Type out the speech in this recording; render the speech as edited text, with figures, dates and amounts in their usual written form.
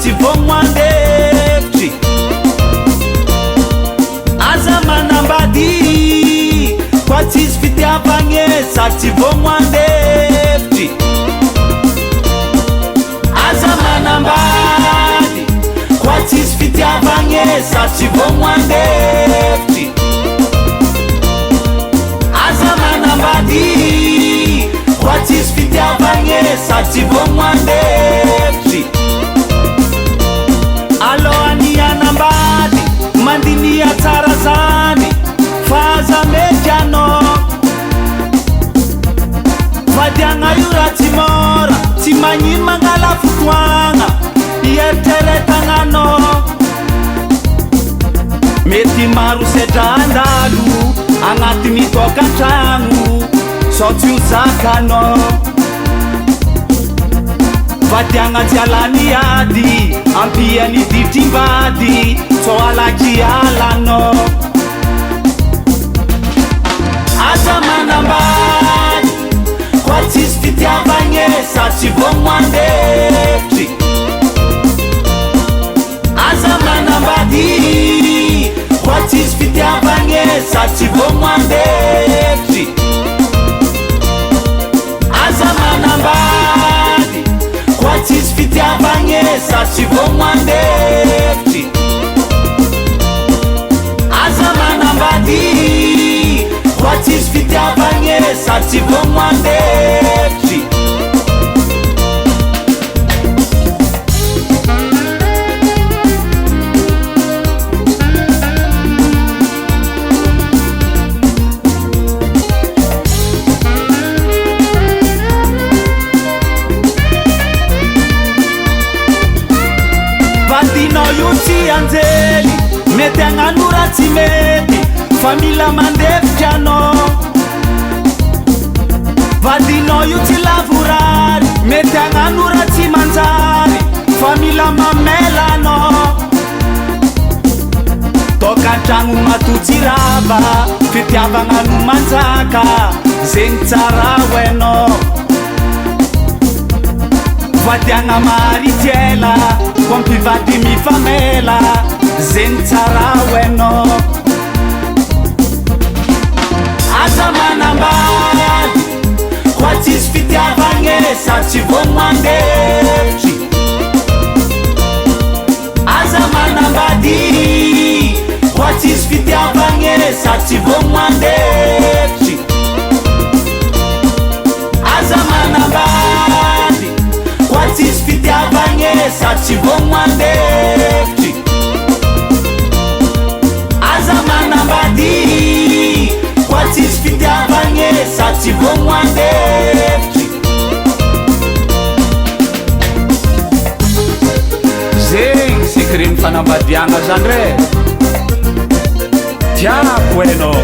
tsy vomoandevitry aza manambady koa tsisy fitiavagne sady tsy vomoandevitry aza manambady koa tsisy fitiavagne sady tsy vomoandevitry aza manambady koa tsisy fitiavagne sady tsy vomoandevitry alohany anambady mandinia tsara zany fa aza mety anao vadiagna io raha tsy mora tsy magnino mangala fotoagna ieritreretananao mety maro sedra andalo agnatiny tokantragno sao tsy ho zakanao vadiagna tsy alany ady ampiany ditrimbady sao alaky alanao aza manambady koa tsisy fitiavagne sady tsy vomoandevitry aza manambady koa tsisy fitiavagne sady tsy vomoandevitry aza manambady koa tsisy fitiavagne sady tsy vomoandevitry aza manambady koa tsisy fitiavagne sady tsy vomoandevitry vadinao io tsy anjely mety agnano raha tsy mety fa mila mandevitry anao vadinao io tsy lavorary mety agnano raha tsy manjary fa mila mamela anao tokantragno matotsy rava fitiavagna no manjaka zegny tsara hoenao vadiagna maritiela koa mpivady mifamela zegny tsara hoenao aza manambady koa tsisy fitiavagne sady tsy vomoandevitry aza manambady koa tsisy fitiavagne sady tsy vomoandevitry aza manambady koa tsisy fitiavagne sady tsy vomoandevitry aza manambady koa tsisy fitiavagne sady tsy vomoandevitry zegny sikiriny fanambadiagna zany re tiako hainao